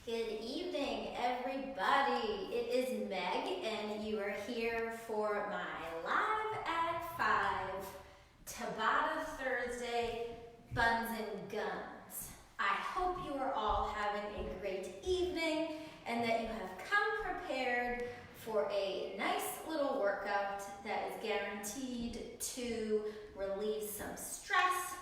Good evening, everybody. It is Meg, and you are here for my Live at 5 Tabata Thursday Buns and Guns. I hope you are all having a great evening and that you have come prepared for a nice little workout that is guaranteed to relieve some stress,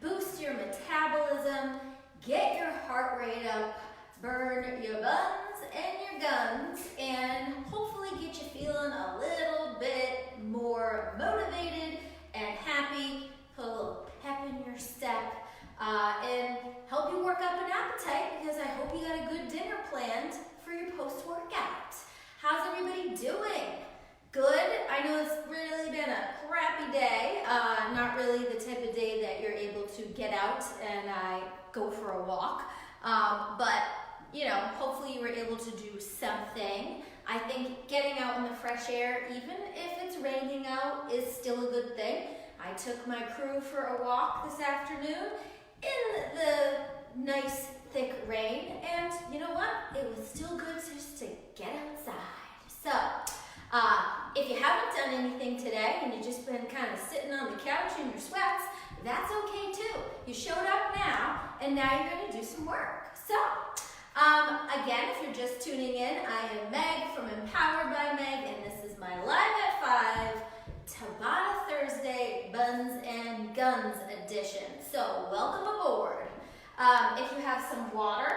boost your metabolism, get your heart rate up, burn your buns and your guns, and hopefully get you feeling a little bit more motivated and happy, put a little pep in your step, and help you work up an appetite because I hope you got a good dinner planned for your post-workout. How's everybody doing? Good. I know it's really been a crappy day. Not really the type of day that you're able to get out and go for a walk. But you know, hopefully you were able to do something. I think getting out in the fresh air, even if it's raining out, is still a good thing. I took my crew for a walk this afternoon in the nice thick rain, and you know what? It was still good just to get outside. So, if you haven't done anything today and you've just been kind of sitting on the couch in your sweats, that's okay too. You showed up now, and now you're going to do some work. So, again, if you're just tuning in, I am Meg from Empowered by Meg, and this is my Live at 5 Tabata Thursday Buns and Guns edition. So, welcome aboard. If you have some water,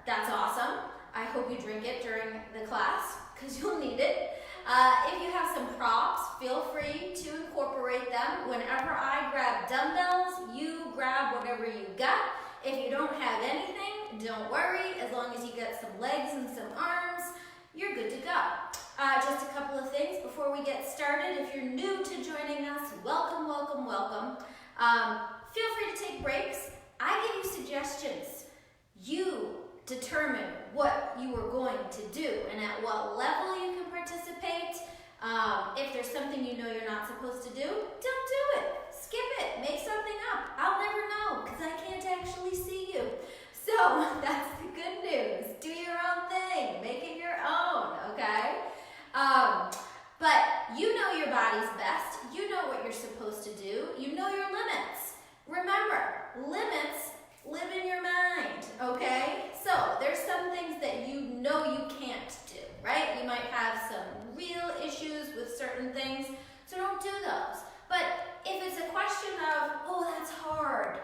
that's awesome. I hope you drink it during the class, because you'll need it. If you have some props, feel free to incorporate them. Whenever I grab dumbbells, you grab whatever you got. If you don't have anything, don't worry. As long as you get some legs and some arms, you're good to go. Just a couple of things before we get started. If you're new to joining us, welcome, welcome, welcome. Feel free to take breaks. I give you suggestions. You determine what you are going to do and at what level you can participate. If there's something you know you're not supposed to do, don't do it. Skip it. Make something up. I'll never know because I can't actually see you. So that's the good news. Do your own thing. Make it your own, okay? But you know your body's best. You know what you're supposed to do. You know your limits. Remember, limits live in your mind, okay? So there's some things that you know you can't do, right? You might have some real issues with certain things, so don't do those. But if it's a question of, oh, that's hard,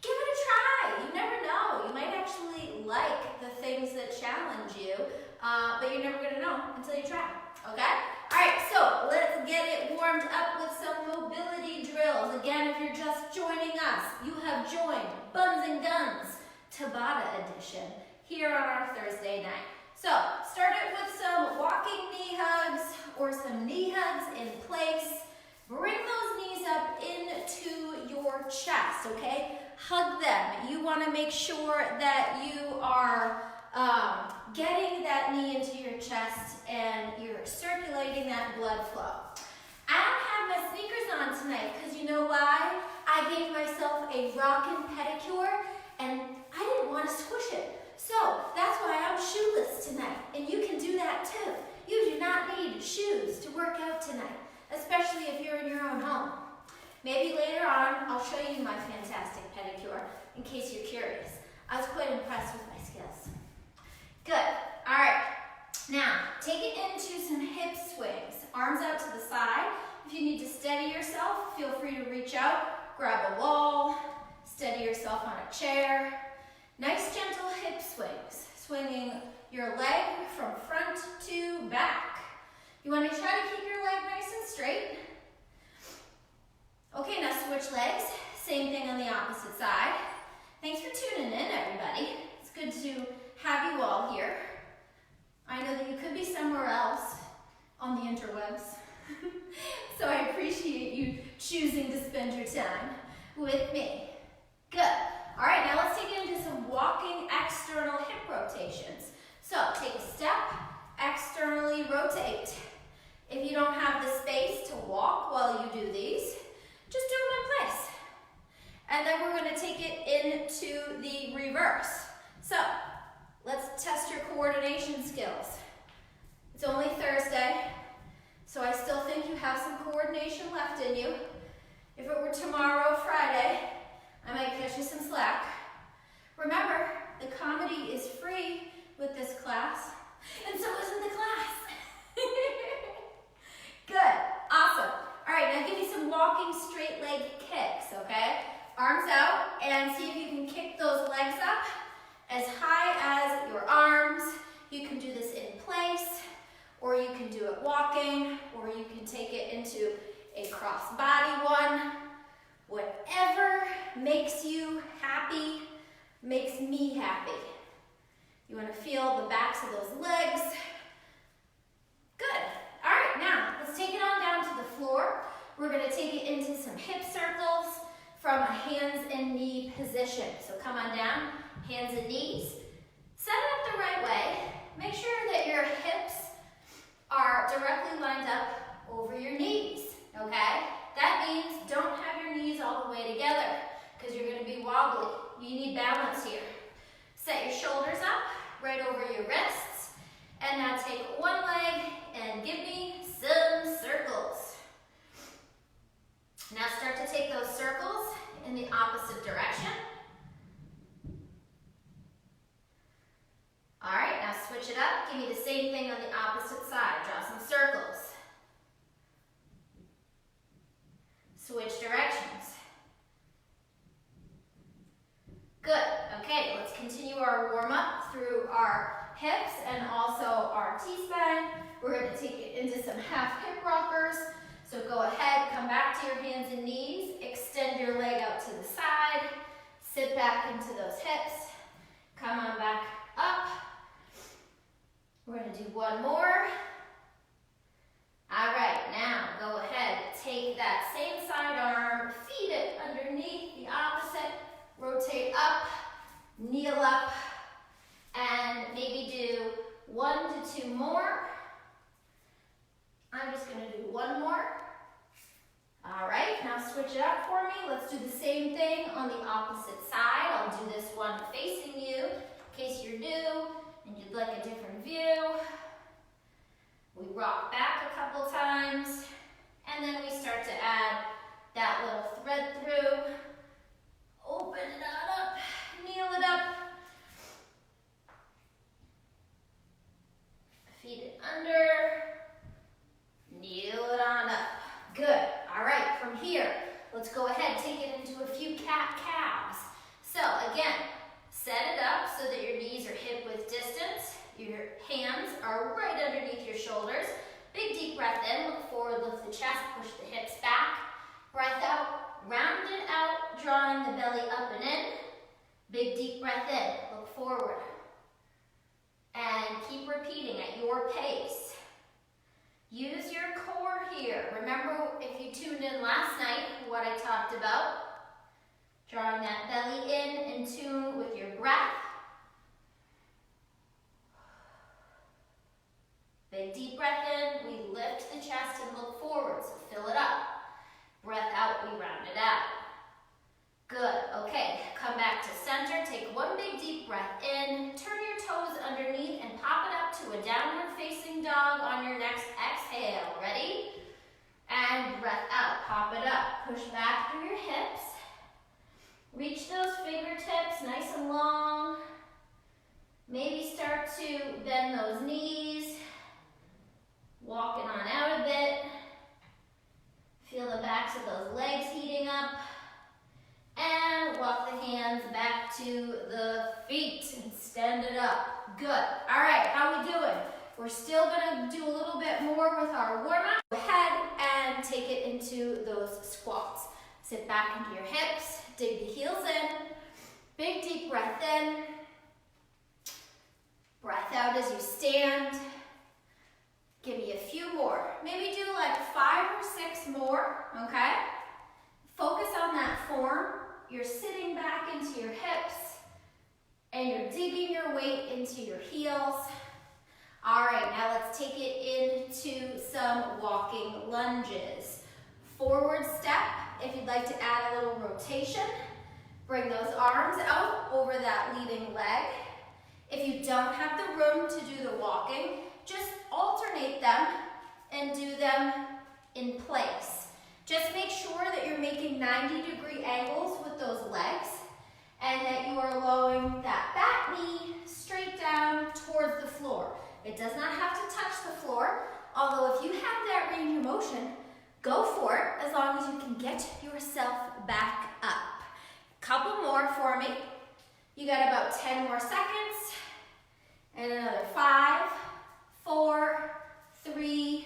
give it a try. You never know. You might actually like the things that challenge you, but you're never gonna know until you try, okay? All right, so let's get it warmed up with some mobility drills. Again, if you're just joining us, you have joined Buns and Guns Tabata edition here on our Thursday night. So start it with some walking knee hugs or some knee hugs in place. Bring those knees up into your chest, okay? Hug them. You want to make sure that you are getting that knee into your chest and you're circulating that blood flow. I don't have my sneakers on tonight because you know why? I gave myself a rockin' pedicure and I didn't want to squish it. So that's why I'm shoeless tonight, and you can do that too. You do not need shoes to work out tonight, especially if you're in your own home. Maybe later on, I'll show you my fantastic pedicure in case you're curious. I was quite impressed with my skills. Good. All right. Now, take it into some hip swings. Arms out to the side. If you need to steady yourself, feel free to reach out, grab a wall, steady yourself on a chair. Nice gentle hip swings, swinging your leg from front to back. You want to try to keep your leg nice and straight. Okay, now switch legs. Same thing on the opposite side. Thanks for tuning in, everybody. It's good to have you all here. I know that you could be somewhere else on the interwebs, so I appreciate you choosing to spend your time with me. Good. All right, now let's take it into some walking external hip rotations. So take a step, externally rotate. If you don't have the space to walk while you do these, just do them in place. And then we're going to take it into the reverse. So let's test your coordination skills. It's only Thursday, so I still think you have some coordination left in you. If it were tomorrow, Friday, I might catch you some slack. Remember, the comedy is free with this class, and so isn't the class. Good, awesome. All right, now give me some walking straight leg kicks, okay? Arms out, and see if you can kick those legs up as high as your arms. You can do this in place, or you can do it walking, or you can take it into a cross-body one. Whatever makes you happy makes me happy. You want to feel the backs of those legs. Good. All right, now let's take it on down to the floor. We're going to take it into some hip circles from a hands and knee position. So come on down, hands and knees. Set it up the right way. Make sure that your hips are directly lined up over your knees, okay? That means don't have your knees all the way together because you're going to be wobbly. You need balance here. Set your shoulders up right over your wrists. And now take one leg and give me some circles. Now start to take those circles in the opposite direction. All right, now switch it up. Give me the same thing on the opposite side. Draw some circles. Switch directions. Good. Okay, let's continue our warm-up through our hips and also our T-spine. We're going to take it into some half hip rockers. So go ahead, come back to your hands and knees, extend your leg out to the side, sit back into those hips, come on back up. We're going to do one more. All right, now go ahead, take that same side arm, feed it underneath the opposite, rotate up, kneel up, and maybe do 1 to 2 more. I'm just going to do one more. All right, now switch it up for me. Let's do the same thing on the opposite side. I'll do this one facing you in case you're new and you'd like a different view. We rock back a couple times, and then we start to add that little thread through. Open it up, kneel it up. Feed it under. Kneel it on up. Good. All right, from here, let's go ahead, take it into a few cat-calves. So again, set it up so that your knees are hip-width distance. Your hands are right underneath your shoulders. Big deep breath in, look forward, lift the chest, push the hips back. Breath out, round it out, drawing the belly up and in. Big deep breath in, look forward. And keep repeating at your pace. Use your core here. Remember, if you tuned in last night, what I talked about. Drawing that belly in tune with your breath. Big deep breath in, we lift the chest and look forward, so fill it up. Breath out, we round it out. Good, okay, come back to center, take one big deep breath in, turn your toes underneath and pop it up to a downward facing dog on your next exhale. Ready? And breath out, pop it up, push back through your hips. Reach those fingertips nice and long. Maybe start to bend those knees. Walking on out a bit. Feel the backs of those legs heating up. And walk the hands back to the feet and stand it up. Good. All right, how we doing? We're still gonna do a little bit more with our warm-up. Go ahead and take it into those squats. Sit back into your hips, dig the heels in. Big deep breath in. Breath out as you stand. Give me a few more. Maybe do like 5 or 6 more, okay? Focus on that form. You're sitting back into your hips and you're digging your weight into your heels. All right, now let's take it into some walking lunges. Forward step, if you'd like to add a little rotation. Bring those arms out over that leading leg. If you don't have the room to do the walking, just alternate them and do them in place. Just make sure that you're making 90-degree angles with those legs and that you are lowering that back knee straight down towards the floor. It does not have to touch the floor, although if you have that range of motion, go for it as long as you can get yourself back up. Couple more for me. You got about 10 more seconds. And another 5, 4, 3,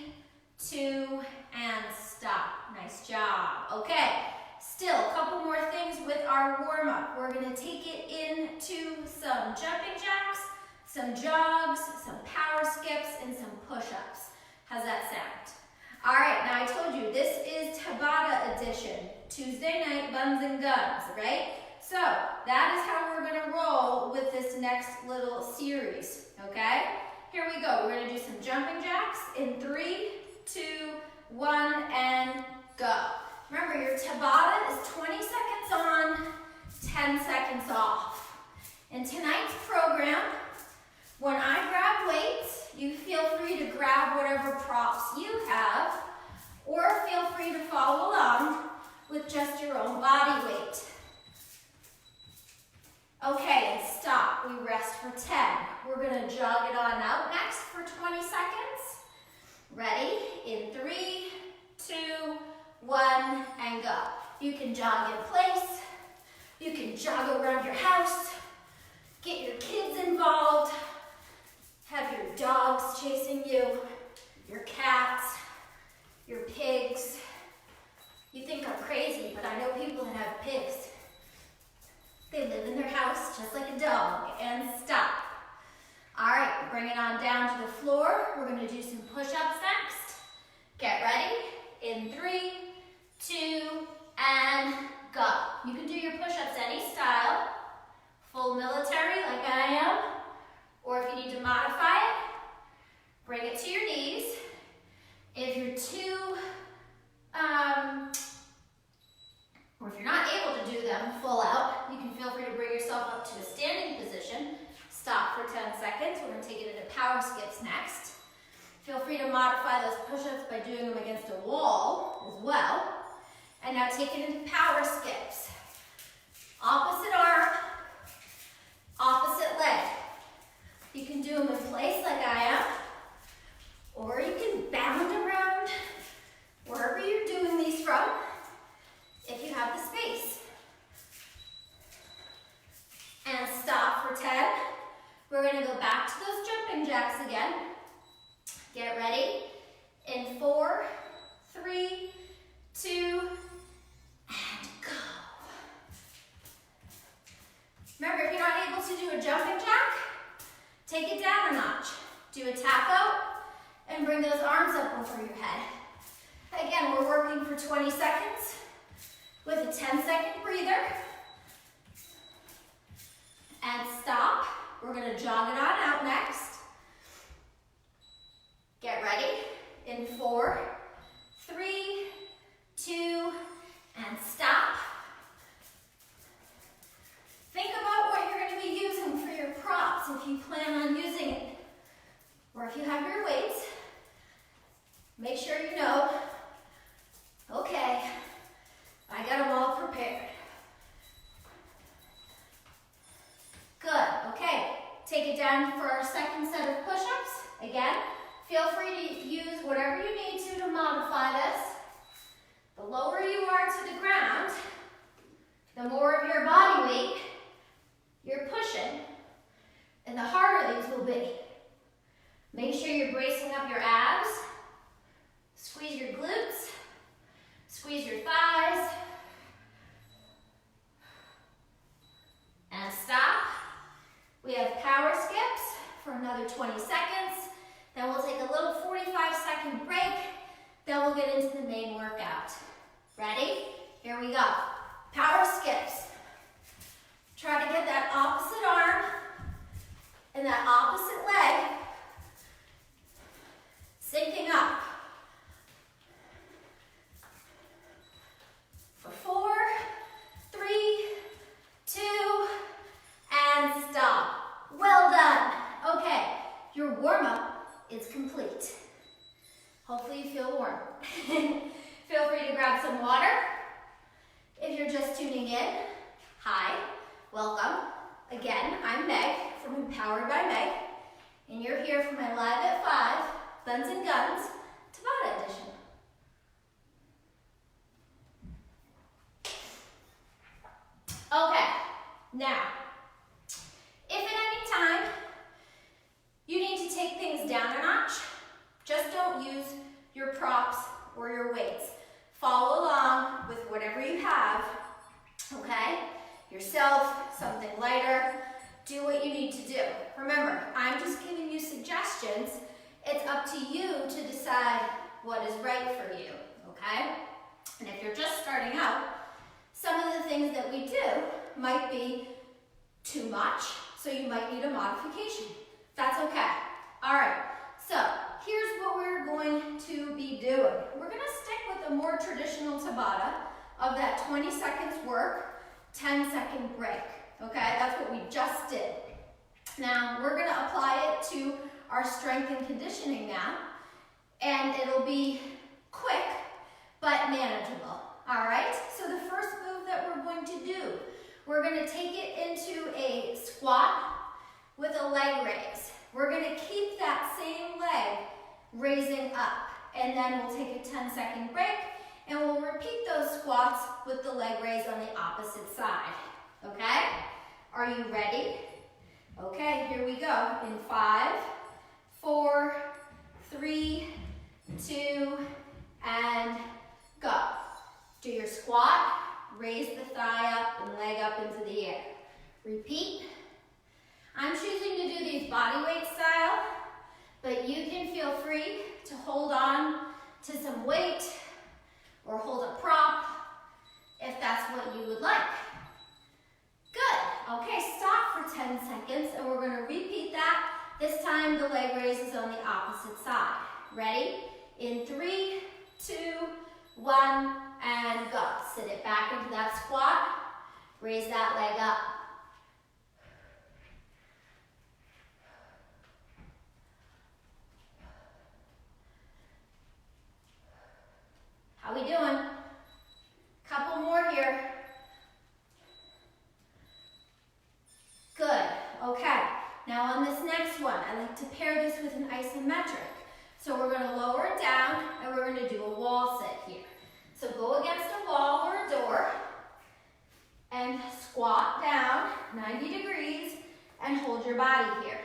2, and stop. Nice job. Okay, still a couple more things with our warm-up. We're gonna take it into some jumping jacks, some jogs, some power skips, and some push-ups. How's that sound? All right, now I told you this is Tabata edition, Tuesday night buns and guns, right? So that is how we're gonna roll with this next little series, okay? Here we go, we're gonna do some jumping jacks in 3, 2, 1, and go. Remember, your Tabata is 20 seconds on, 10 seconds off. In tonight's program, when I grab weights, you feel free to grab whatever props you have, or feel free to follow along with just your own body weight. Okay, and stop. We rest for 10. We're gonna jog it on out next for 20 seconds. Ready? In 3, 2, 1, and go. You can jog in place. You can jog around your house. Get your kids involved. Have your dogs chasing you, your cats, your pigs. You think I'm crazy, but I know people that have pigs. They live in their house just like a dog, and stop. All right, bring it on down to the floor. We're gonna do some push-ups next. Get ready, in 3, 2, and go. You can do your push-ups any style, full military like I am, or if you need to modify it, bring it to your knees. If you're or if you're not able to do them full out, you can feel free to bring yourself up to a standing position. Stop for 10 seconds. We're gonna take it into power skips next. Feel free to modify those push-ups by doing them against a wall as well. And now take it into power skips. Opposite arm, opposite leg. You can do them in place like I am, or you can bound around wherever you're doing these from, if you have the space. And stop for 10. We're gonna go back to those jumping jacks again. Get ready. In 4, 3, 2, and go. Remember, if you're not able to do a jumping jack, take it down a notch. Do a tap out and bring those arms up over your head. Again, we're working for 20 seconds with a 10-second breather. And stop. We're gonna jog it on out next. Get ready. In 4, 3, 2, and stop. Think about what you're going to be using for your props if you plan on using it. Or if you have your weights, make sure you know, okay, I got them all prepared. Good, okay. Take it down for our second set of push-ups. Again, feel free to use whatever you need to modify this. The lower you are to the ground, the more of your body weight you're pushing, and the harder these will be. Make sure you're bracing up your abs, squeeze your glutes, squeeze your thighs, and stop. We have power skips for another 20 seconds. Then we'll take a little 45-second break. Then we'll get into the main workout. Ready? Here we go. Power skips. Try to get that opposite arm and that opposite leg syncing up. For 4, 3, 2, and stop. Well done. Okay, warm-up is complete. Hopefully you feel warm. Feel free to grab some water. If you're just tuning in, hi, welcome. Again, I'm Meg from Empowered by Meg, and you're here for my Live at 5, Buns and Guns, Tabata edition. Okay, now, if at any time you need to take things down a notch, just don't use your props or your weights. Follow along with whatever you have, okay? Yourself, something lighter, do what you need to do. Remember, I'm just giving you suggestions. It's up to you to decide what is right for you, okay? And if you're just starting out, some of the things that we do might be too much, so you might need a modification. That's okay. All right, so here's what we're going to be doing. We're gonna stick with a more traditional Tabata of that 20 seconds work, 10-second break, okay? That's what we just did. Now, we're gonna apply it to our strength and conditioning now, and it'll be quick, but manageable, all right? So the first move that we're going to do, we're gonna take it into a squat with a leg raise. We're gonna keep that same leg raising up, and then we'll take a 10-second break, and we'll repeat those squats with the leg raise on the opposite side, okay? Are you ready? Okay, here we go. In 5, 4, 3, 2, and go. Do your squat, raise the thigh up and leg up into the air. Repeat. I'm choosing to do these body weight style, but you can feel free to hold on to some weight or hold a prop if that's what you would like. Good. Okay, stop for 10 seconds and we're going to repeat that. This time the leg raise is on the opposite side. Ready? In 3, 2, 1, and go. Sit it back into that squat. Raise that leg up. How we doing? Couple more here. Good. Okay. Now on this next one, I like to pair this with an isometric. So we're going to lower it down and we're going to do a wall sit here. So go against a wall or a door and squat down 90 degrees and hold your body here.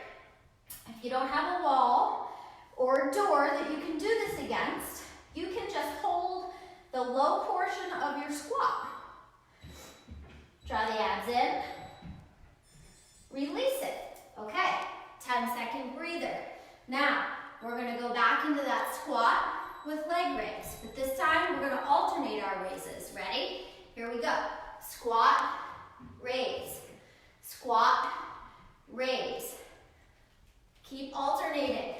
If you don't have a wall or a door that you can do this against, you can just hold the low portion of your squat. Draw the abs in. Release it. Okay, 10-second breather. Now, we're going to go back into that squat with leg raise. But this time, we're going to alternate our raises. Ready? Here we go. Squat, raise. Squat, raise. Keep alternating.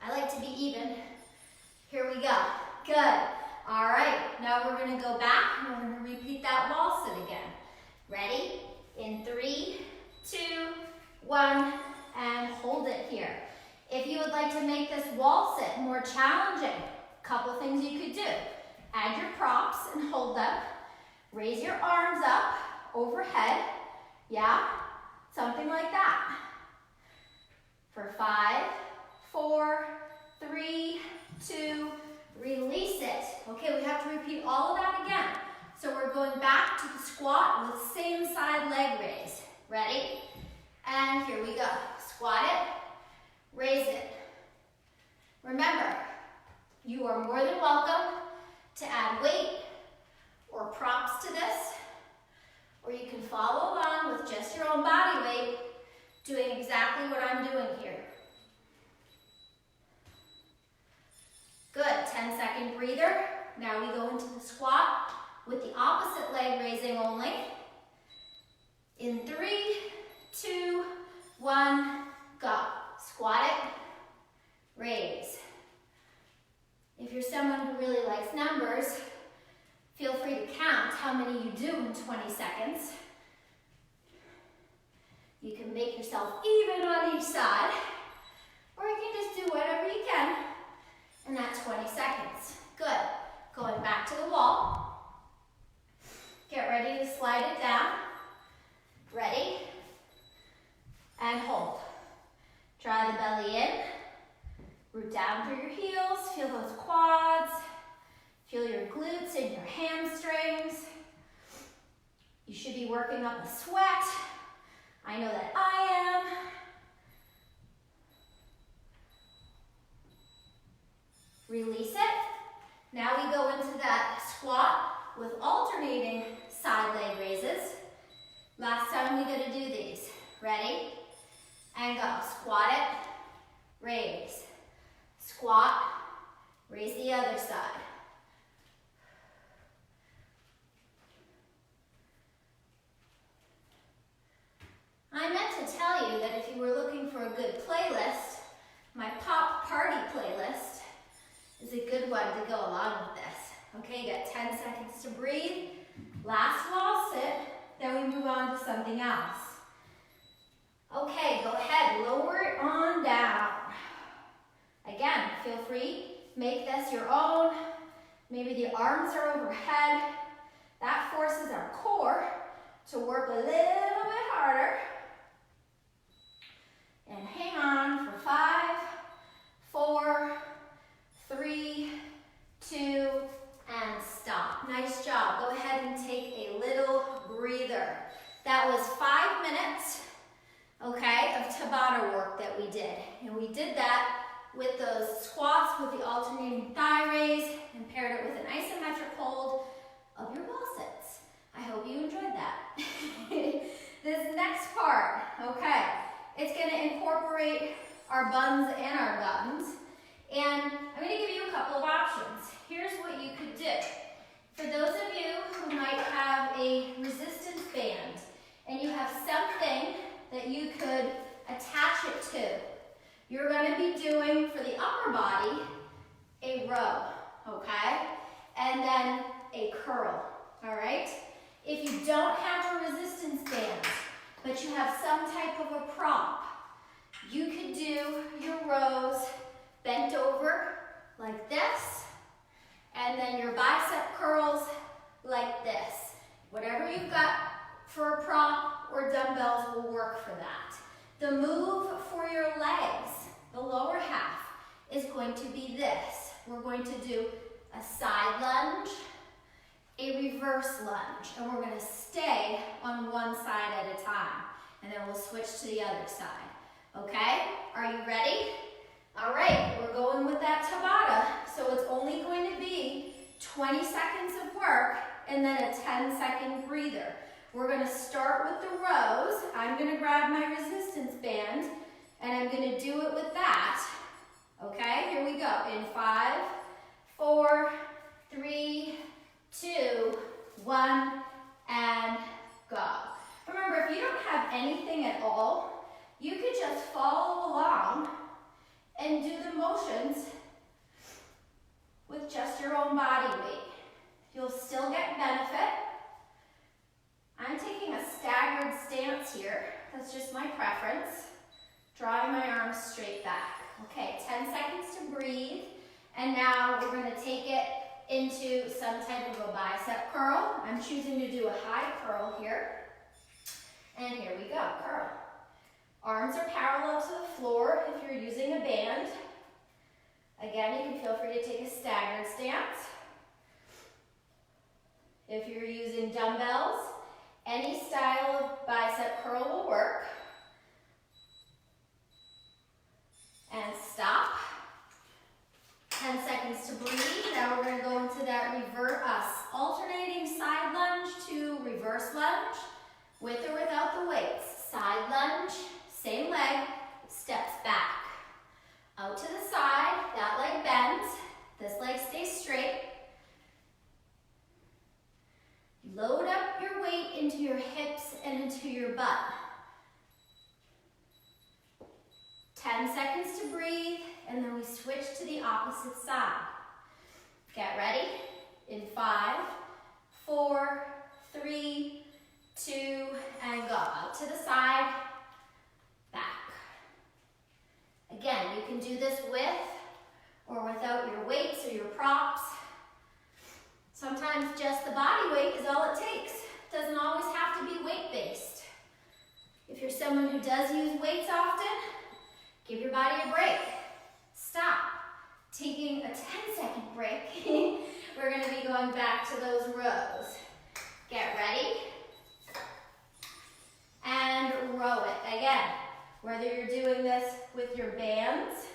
I like to be even. Here we go. Good. All right. Now we're going to go back and we're going to repeat that wall sit again. Ready? In 3, 2, 1, and hold it here. If you would like to make this wall sit more challenging, a couple things you could do. Add your props and hold them. Raise your arms up overhead. Yeah? Something like that. For 5, 4, 3, 2, release it. Okay, we have to repeat all of that again. So we're going back to the squat with same side leg raise. Ready? And here we go. Squat it, raise it. Remember, you are more than welcome to add weight or props to this, or you can follow along with just your own body weight, doing exactly what I'm doing here. Good, 10-second breather. Now we go into the squat with the opposite leg raising only. In 3, 2, 1, go. Squat it, raise. If you're someone who really likes numbers, feel free how many you do in 20 seconds. You can make yourself even on each side, or you can just do whatever you can in that 20 seconds. Good. Going back to the wall. Get ready to slide it down. Ready? And hold. Draw the belly in. Root down through your heels. Feel those quads. Feel your glutes and your hamstrings. You should be working up a sweat. I know that I am. Release it. Now we go into that squat with alternating side leg raises. Last time we're gonna do these. Ready? And go. Squat it, raise. Squat, raise the other side. I meant to tell you that if you were looking for a good playlist, my Pop Party playlist is a good one to go along with this. Okay, you got 10 seconds to breathe. Last wall sit, then we move on to something else. Okay, go ahead, lower it on down. Again, feel free, make this your own. Maybe the arms are overhead. That forces our core to work a little bit harder. And hang on for 5, 4, 3, 2, and stop. Nice job. Go ahead and take a little breather. That was 5 minutes, okay, of Tabata work that we did. And we did that with those squats with the alternating thigh raise and paired it with an isometric hold of your wall sits. I hope you enjoyed that. This next part, okay, it's going to incorporate our buns and our guns. And I'm going to give you a couple of options. Here's what you could do. For those of you who might have a resistance band and you have something that you could attach it to, you're going to be doing for the upper body a row, okay? And then a curl, all right? If you don't have a resistance band, but you have some type of a prop, you could do your rows bent over like this, and then your bicep curls like this. Whatever you've got for a prop or dumbbells will work for that. The move for your legs, the lower half, is going to be this. We're going to do a side lunge, a reverse lunge, and we're going to stay on one side at a time, and then we'll switch to the other side. Okay? Are you ready? All right, we're going with that Tabata, so it's only going to be 20 seconds of work and then a 10-second breather. We're going to start with the rows. I'm going to grab my resistance band, and I'm going to do it with that. Okay, here we go. In 5, 4, 3, 2, 1, and go. Remember, if you don't have anything at all, you could just follow along and do the motions with just your own body weight. You'll still get benefit. I'm taking a staggered stance here. That's just my preference. Drawing my arms straight back. Okay, 10 seconds to breathe. And now we're going to take it into some type of a bicep curl. I'm choosing to do a high curl here. And here we go, curl. Arms are parallel to the floor if you're using a band. Again, you can feel free to take a staggered stance. If you're using dumbbells, any style of bicep curl will work. And stop. 10 seconds to breathe. Now we're going to go into that alternating side lunge to reverse lunge, with or without the weights. Side lunge, same leg, steps back. Out to the side, that leg bends, this leg stays straight. Load up your weight into your hips and into your butt. 10 seconds to breathe, and then we switch to the opposite side. Get ready. In 5, 4, to the side, back. Again, you can do this with or without your weights or your props. Sometimes just the body weight is all it takes. It doesn't always have to be weight-based. If you're someone who does use weights often, give your body a break. Stop. Taking a 10-second break. We're going to be going back to those rows. Get ready. And row it. Again, whether you're doing this with your bands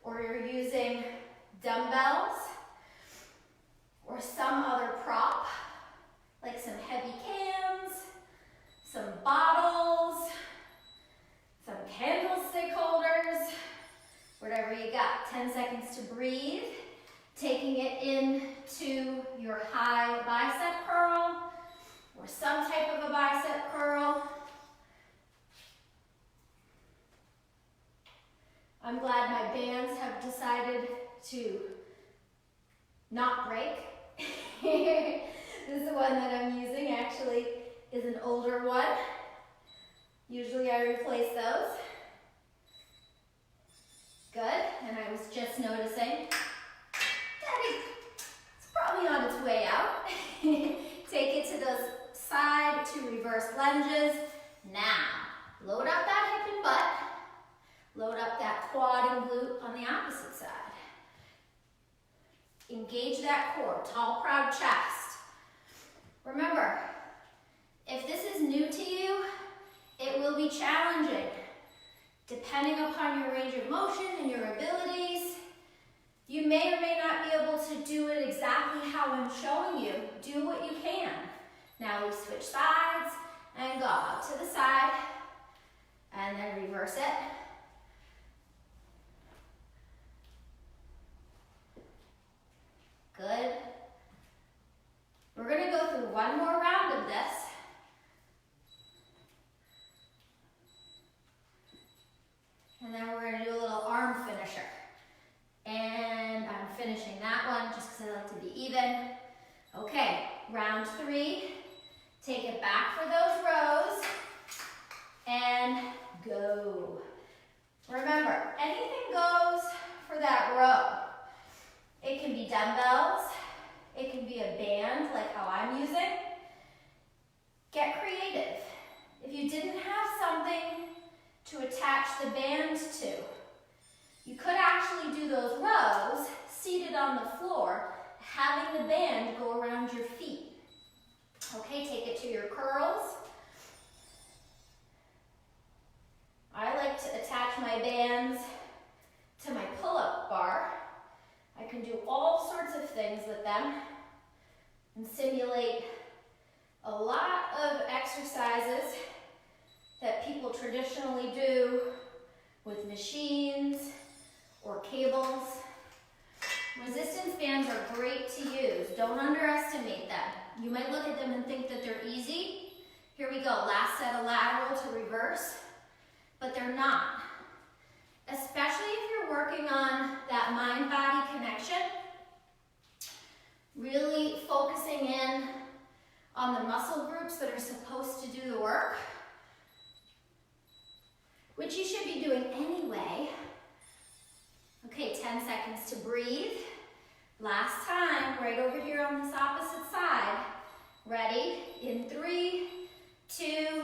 or you're using dumbbells or some other prop, like some heavy cans, some bottles, some candlestick holders, whatever you got. 10 seconds to breathe. Taking it into your high bicep curl or some type of a bicep curl. I'm glad my bands have decided to not break. This is the one that I'm using actually is an older one. Usually I replace those. Good, and I was just noticing, Daddy, it's probably on its way out. Take it to the side to reverse lunges. Now, load up that hip and butt. Load up that quad and glute on the opposite side. Engage that core, tall, proud chest. Remember, if this is new to you, it will be challenging. Depending upon your range of motion and your abilities, you may or may not be able to do it exactly how I'm showing you. Do what you can. Now we switch sides and go out to the side and then reverse it. Good. We're going to go through one more round of this. And then we're going to do a little arm finisher. And I'm finishing that one just because I like to be even. Okay, round 3. Take it back for those rows. And go. Remember, anything goes for that row. It can be dumbbells. It can be a band like how I'm using. Get creative. If you didn't have something to attach the band to, you could actually do those rows seated on the floor, having the band go around your feet. Okay, take it to your curls. I like to attach my bands to my pull-up bar. I can do all sorts of things with them and simulate a lot of exercises that people traditionally do with machines or cables. Resistance bands are great to use. Don't underestimate them. You might look at them and think that they're easy. Here we go, last set of lateral to reverse, but they're not. Especially if you're working on that mind-body connection, really focusing in on the muscle groups that are supposed to do the work, which you should be doing anyway. Okay, 10 seconds to breathe. Last time, right over here on this opposite side. Ready? In 3, 2,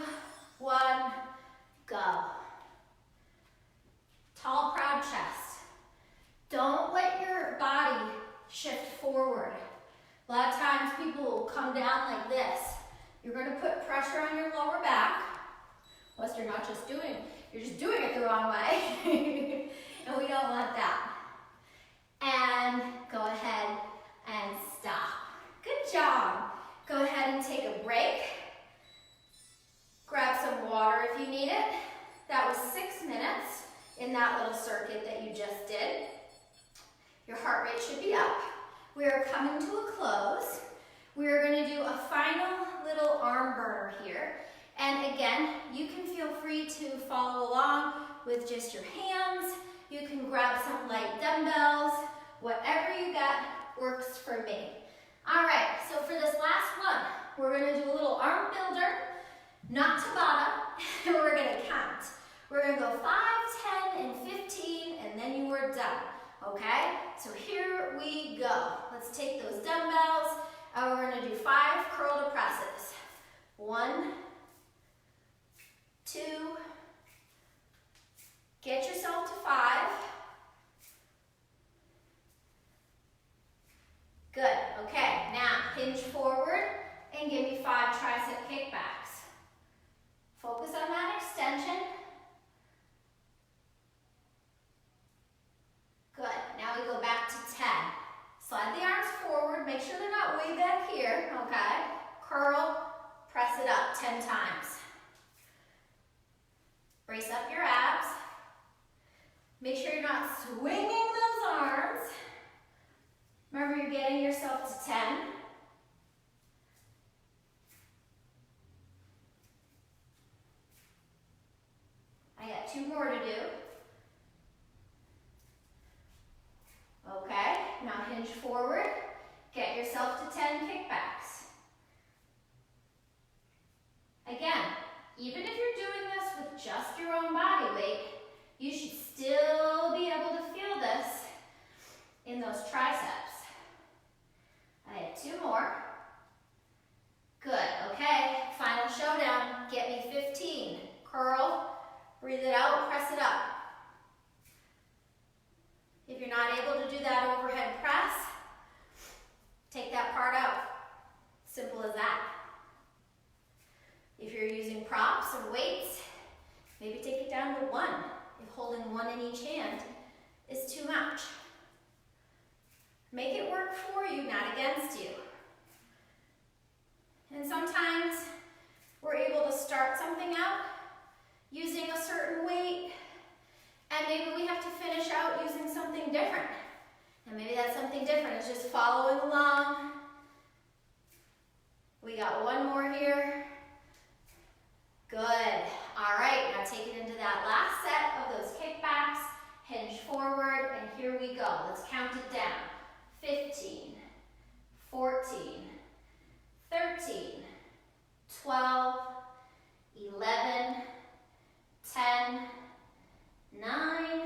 1, go. Tall, proud chest. Don't let your body shift forward. A lot of times people will come down like this. You're going to put pressure on your lower back. Unless you're not just doing, you're just doing it the wrong way. And we don't want that. And go ahead and stop. Good job. Go ahead and take a break. Grab some water if you need it. That was 6 minutes in that little circuit that you just did. Your heart rate should be up. We are coming to a close. We are going to do a final little arm burner here. And again, you can feel free to follow along with just your hands. You can grab some light dumbbells. Whatever you got works for me. All right, so for this last one, we're going to do a little arm builder, not Tabata. and we're gonna count. We're gonna go 5, 10, and 15, and then you are done, okay? So here we go. Let's take those dumbbells, and we're gonna do 5 curl to presses. 1, 2, get yourself to 5. Good, okay, now hinge forward and give me 5 tricep kickbacks. Focus on that extension. Good, now we go back to 10. Slide the arms forward, make sure they're not way back here, okay? Curl, press it up 10 times. Brace up your abs. Make sure you're not swinging those arms. Remember, you're getting yourself to 10. I got 2 more to do. Okay, now hinge forward. Get yourself to 10 kickbacks. Again, even if you're doing this with just your own body weight, you should still be able to feel this in those triceps. I have 2 more. Good, okay, final showdown. Get me 15. Curl, breathe it out, press it up. If you're not able to do that overhead press, take that part out. Simple as that. If you're using props or weights, maybe take it down to 1. If holding 1 in each hand is too much. Make it work for you, not against you. And sometimes we're able to start something out using a certain weight, and maybe we have to finish out using something different. And maybe that something different is just following along. We got 1 more here. Good. All right, now take it into that last set of those kickbacks. Hinge forward, and here we go. Let's count it down. 15, 14, 13, 12, 11, 10, 9,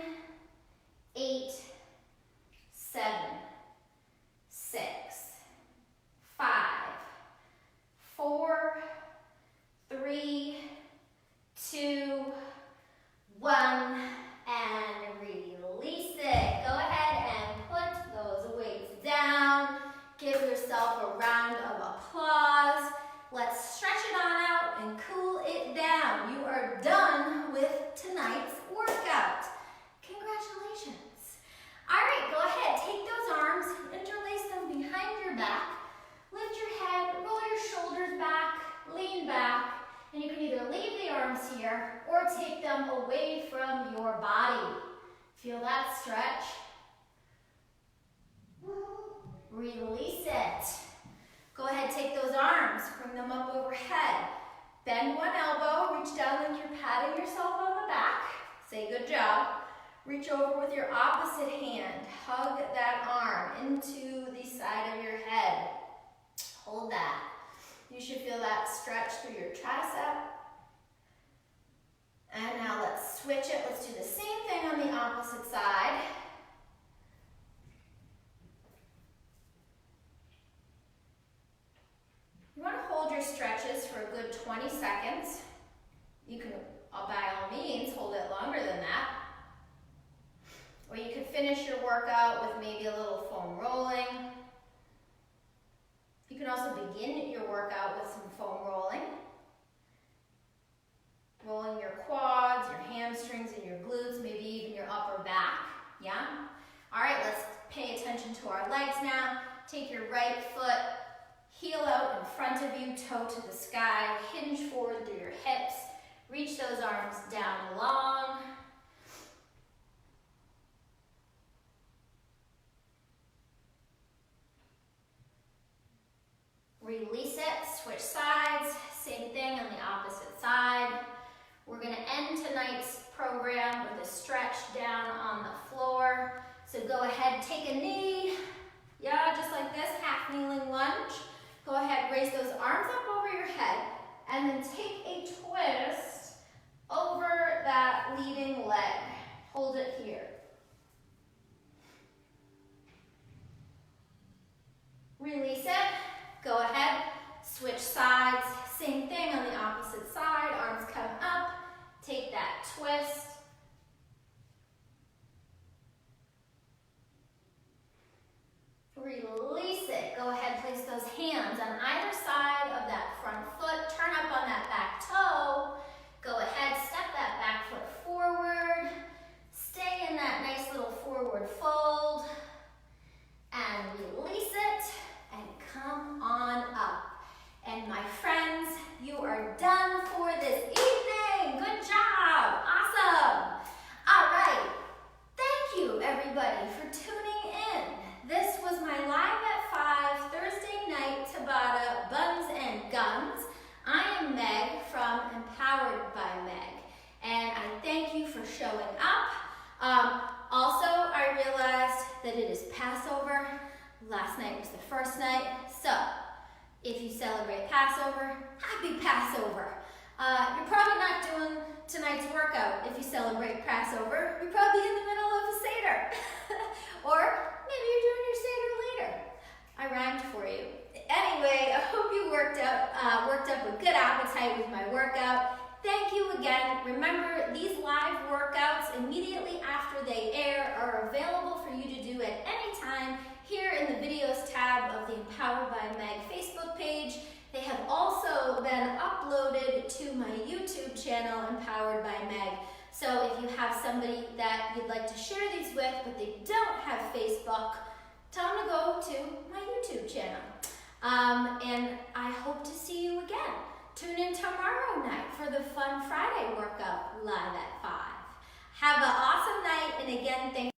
8, 7, 6, 5, 4, 3, 2, 1, and release it. Go ahead and put those weights down. Give yourself a round of applause. Let's stretch it on out and cool it down. You are done with tonight's workout. Congratulations. All right, go ahead. Take those arms, interlace them behind your back. Lift your head, roll your shoulders back, lean back, and you can either leave the arms here or take them away from your body. Feel that stretch? Release it. Go ahead, take those arms, bring them up overhead. Bend one elbow, reach down like you're patting yourself on the back. Say good job. Reach over with your opposite hand. Hug that arm into the side of your head. Hold that. You should feel that stretch through your tricep. And now let's switch it. Let's do the same thing on the opposite side. You want to hold your stretches for a good 20 seconds. You can, by all means, hold it longer than that. Or you could finish your workout with maybe a little foam rolling. You can also begin your workout with some foam rolling. Rolling your quads, your hamstrings, and your glutes, maybe even your upper back, yeah? All right, let's pay attention to our legs now. Take your right foot, heel out in front of you, toe to the sky, hinge forward through your hips. Reach those arms down long. Release it, switch sides, same thing on the opposite side. We're going to end tonight's program with a stretch down on the floor. So go ahead, take a knee, yeah, just like this, half kneeling lunge. Go ahead, raise those arms up over your head, and then take a twist over that leading leg. Hold it here. Release it. Go ahead. Switch sides. Same thing on the opposite side. Arms come up. Take that twist. Release it. Go ahead, place those hands on either side of that front foot. Turn up on that back toe. Go ahead, step that back foot forward. Stay in that nice little forward fold. And release it. And come on up. And my friends, you are done for this evening. Good job. Awesome. All right. Thank you, everybody, for tuning in. This was my Live at 5 Thursday night Tabata Buns and Guns. I am Meg from Empowered by Meg, and I thank you for showing up. Also, I realized that it is Passover. Last night was the first night, so if you celebrate Passover, happy Passover. You're probably not doing tonight's workout if you celebrate Passover. You're probably in the middle of a Seder. Or maybe you're doing your Seder later. I rhymed for you. Anyway, I hope you worked up a good appetite with my workout. Thank you again. Remember, these live workouts immediately after they air are available for you to do at any time here in the videos tab of the Empowered by Meg Facebook page. They have also been uploaded to my YouTube channel, Empowered by Meg. So if you have somebody that you'd like to share these with, but they don't have Facebook, tell them to go to my YouTube channel. And I hope to see you again. Tune in tomorrow night for the Fun Friday workout live at 5. Have an awesome night, and again, thank